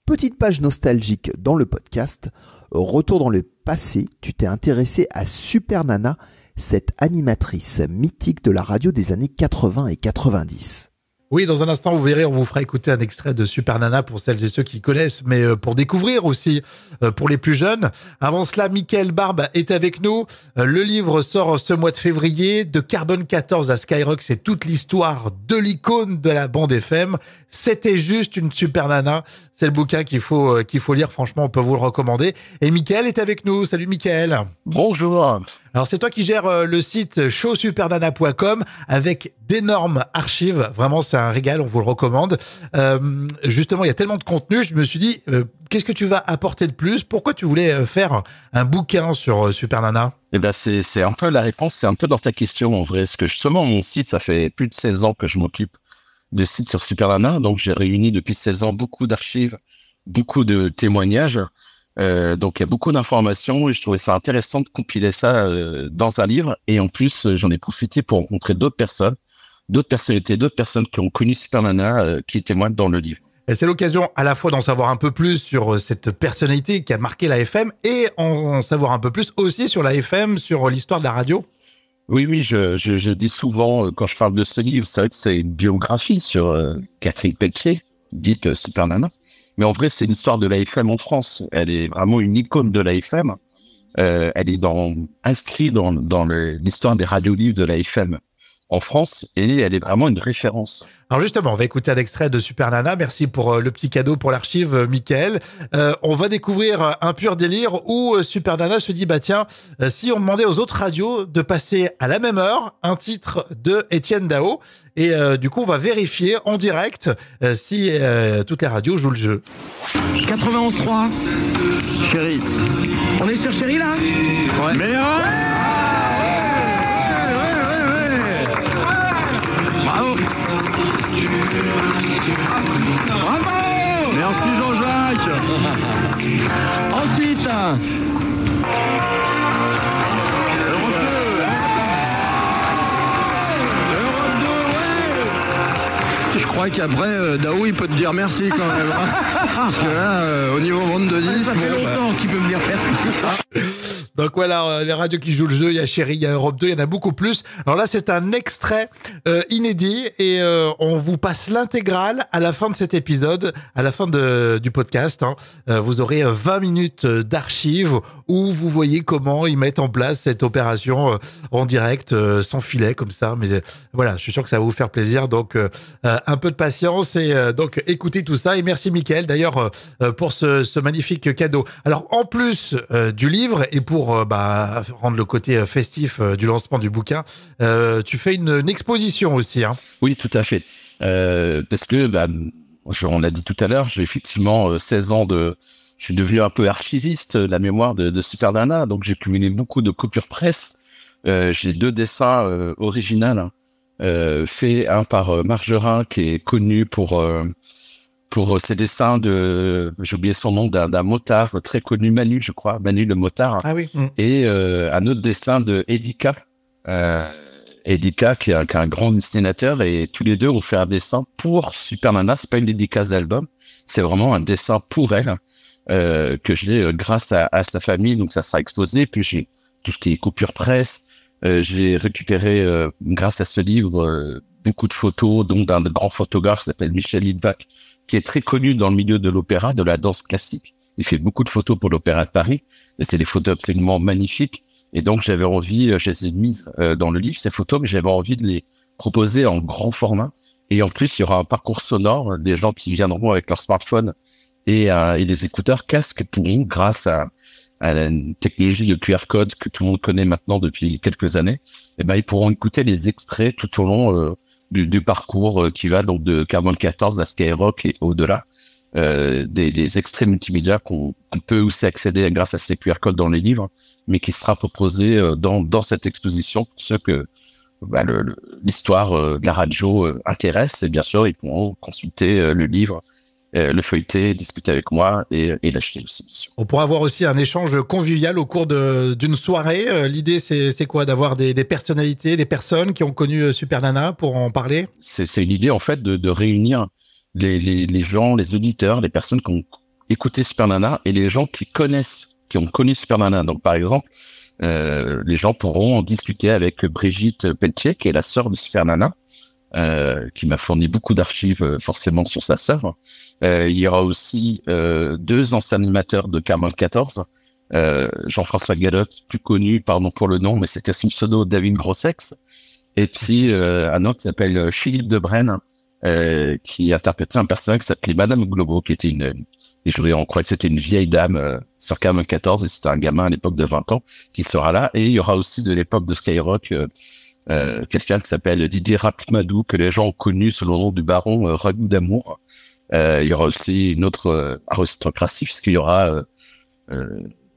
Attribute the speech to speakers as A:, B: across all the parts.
A: Petite page nostalgique dans le podcast. Retour dans le passé, tu t'es intéressé à Super Nana, cette animatrice mythique de la radio des années 80 et 90.
B: Oui, dans un instant, vous verrez, on vous fera écouter un extrait de Super Nana pour celles et ceux qui connaissent, mais pour découvrir aussi pour les plus jeunes. Avant cela, Mickaël Barbe est avec nous. Le livre sort ce mois de février. De Carbone 14 à Skyrock, c'est toute l'histoire de l'icône de la bande FM. C'était juste une Super Nana. C'est le bouquin qu'il faut lire. Franchement, on peut vous le recommander. Et Mickaël est avec nous. Salut Mickaël.
C: Bonjour.
B: Alors, c'est toi qui gères le site showsupernana.com avec d'énormes archives. Vraiment, c'est un régal, on vous le recommande. Justement, il y a tellement de contenu, je me suis dit, qu'est-ce que tu vas apporter de plus? Pourquoi tu voulais faire un bouquin sur Super Nana?
C: Eh ben, c'est un peu la réponse, c'est un peu dans ta question en vrai. Parce que justement, mon site, ça fait plus de 16 ans que je m'occupe de sites sur Super Nana. Donc, j'ai réuni depuis 16 ans beaucoup d'archives, beaucoup de témoignages. Donc il y a beaucoup d'informations et je trouvais ça intéressant de compiler ça dans un livre. Et en plus, j'en ai profité pour rencontrer d'autres personnalités, d'autres personnes qui ont connu Super Nana qui témoignent dans le livre.
B: Et c'est l'occasion à la fois d'en savoir un peu plus sur cette personnalité qui a marqué la FM et en savoir un peu plus aussi sur la FM, sur l'histoire de la radio.
C: Oui, je dis souvent quand je parle de ce livre, c'est vrai que c'est une biographie sur Catherine Pelletier, dite Super Nana. Mais en vrai, c'est l'histoire de l'AFM en France. Elle est vraiment une icône de l'AFM. Elle est inscrite dans l'histoire des radios-livres de l'AFM en France et elle est vraiment une référence.
B: Alors justement, on va écouter un extrait de Super Nana. Merci pour le petit cadeau pour l'archive, Mickaël. On va découvrir un pur délire où Super Nana se dit, bah tiens, si on demandait aux autres radios de passer à la même heure un titre de Étienne Dao. Et du coup, on va vérifier en direct si toutes les radios jouent le jeu.
D: 91.3, Chérie. On est sur Chérie là? Ouais. Mais ouais. Bravo. Bravo. Merci Jean-Jacques. Ensuite. Je crois qu'après, Dao, il peut te dire merci quand même. Hein. Parce que là, au niveau vente de disques... Ça fait longtemps qu'il peut me dire merci.
B: Donc voilà, les radios qui jouent le jeu, il y a Chérie, il y a Europe 2, il y en a beaucoup plus. Alors là, c'est un extrait inédit et on vous passe l'intégrale à la fin de cet épisode, à la fin du podcast. Hein. Vous aurez 20 minutes d'archives où vous voyez comment ils mettent en place cette opération en direct, sans filet, comme ça. Mais voilà, je suis sûr que ça va vous faire plaisir. Donc, un peu de patience et donc écoutez tout ça. Et merci Mickaël, d'ailleurs, pour ce magnifique cadeau. Alors, en plus du livre et pour rendre le côté festif du lancement du bouquin, tu fais une exposition aussi. Hein.
C: Oui, tout à fait. Parce que, on l'a dit tout à l'heure, j'ai effectivement 16 ans je suis devenu un peu archiviste, la mémoire de Super Nana, donc j'ai cumulé beaucoup de copiures presse. J'ai 2 dessins originaux, faits, un par Margerin, qui est connu pour ses dessins j'ai oublié son nom, d'un motard très connu, Manu, je crois, Manu le motard.
B: Ah oui.
C: Et un autre dessin de Edika, qui est un grand dessinateur, et tous les deux ont fait un dessin pour Super Nana. C'est pas une dédicace d'album, c'est vraiment un dessin pour elle, que je l'ai grâce à sa famille, donc ça sera exposé. Puis j'ai tout ce qui est coupure presse, j'ai récupéré grâce à ce livre beaucoup de photos, dont d'un grand photographe qui s'appelle Michel Lidvac, qui est très connu dans le milieu de l'opéra, de la danse classique. Il fait beaucoup de photos pour l'Opéra de Paris, et c'est des photos absolument magnifiques. Et donc, j'avais envie, je les ai mises dans le livre, ces photos, mais j'avais envie de les proposer en grand format. Et en plus, il y aura un parcours sonore, des gens qui viendront avec leur smartphone et les écouteurs casques pourront, grâce à la technologie de QR code que tout le monde connaît maintenant depuis quelques années, ils pourront écouter les extraits tout au long du parcours qui va donc de Carbone 14 à Skyrock et au-delà, des extraits multimédia qu'on peut aussi accéder grâce à ces QR codes dans les livres, mais qui sera proposé dans cette exposition pour ceux que l'histoire de la radio intéresse. Et bien sûr, ils pourront consulter le livre, le feuilleter, discuter avec moi et l'acheter aussi.
B: On pourra avoir aussi un échange convivial au cours d'une soirée. L'idée, c'est quoi? D'avoir des personnalités, des personnes qui ont connu Super Nana pour en parler?
C: C'est une idée, en fait, de réunir les gens, les auditeurs, les personnes qui ont écouter Super Nana et les gens qui ont connu Super Nana. Donc, par exemple, les gens pourront en discuter avec Brigitte Pelletier, qui est la sœur de Super Nana, qui m'a fourni beaucoup d'archives forcément sur sa sœur. Il y aura aussi 2 anciens animateurs de Carmen 14, Jean-François Gallotte, plus connu, pardon pour le nom, mais c'était son pseudo David Grossex, et puis un autre qui s'appelle Philippe Debrenne, qui interprétait un personnage qui s'appelait Madame Globo, qui était on croit que c'était une vieille dame sur Carmen 14, et c'était un gamin à l'époque de 20 ans qui sera là. Et il y aura aussi de l'époque de Skyrock quelqu'un qui s'appelle Didier Rapmadou, que les gens ont connu sous le nom du baron Ragout d'Amour. Il y aura aussi une autre aristocratie, puisqu'il y aura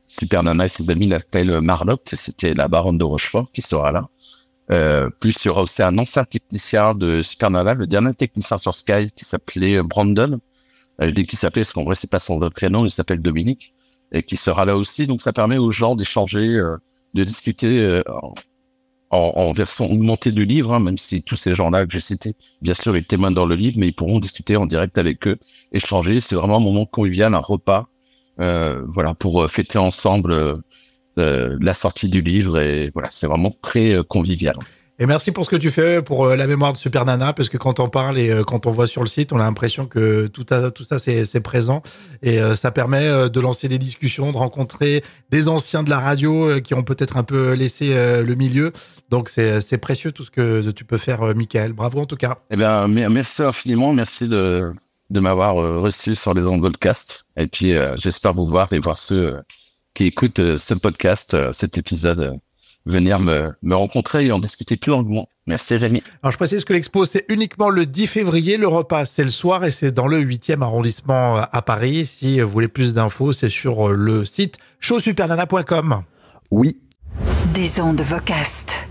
C: Super Nana et ses amis l'appellent Marlotte, c'était la baronne de Rochefort qui sera là. Plus il y aura aussi un ancien technicien de Super Nana, le dernier technicien sur Sky, qui s'appelait Brandon. Je dis qu'il s'appelait parce qu'en vrai c'est pas son vrai prénom, il s'appelle Dominique, et qui sera là aussi. Donc ça permet aux gens d'échanger, de discuter en version augmentée du livre, hein, même si tous ces gens-là que j'ai cités, bien sûr, ils témoignent dans le livre, mais ils pourront discuter en direct avec eux, échanger. C'est vraiment un moment convivial, un repas, voilà, pour fêter ensemble la sortie du livre, et voilà, c'est vraiment très convivial.
B: Et merci pour ce que tu fais pour la mémoire de Super Nana, parce que quand on parle et quand on voit sur le site, on a l'impression que tout ça c'est présent, et ça permet de lancer des discussions, de rencontrer des anciens de la radio qui ont peut-être un peu laissé le milieu. Donc c'est précieux tout ce que tu peux faire, Michael. Bravo en tout cas.
C: Eh bien, merci infiniment, merci de m'avoir reçu sur les ondes podcast. Et puis j'espère vous voir et voir ceux qui écoutent ce podcast, cet épisode. Venir me rencontrer et en discuter plus longuement. Merci, Rémi.
B: Alors, je précise que l'expo, c'est uniquement le 10 février. Le repas, c'est le soir, et c'est dans le 8e arrondissement à Paris. Si vous voulez plus d'infos, c'est sur le site showsupernana.com.
A: Oui.
E: Des ondes Vocast.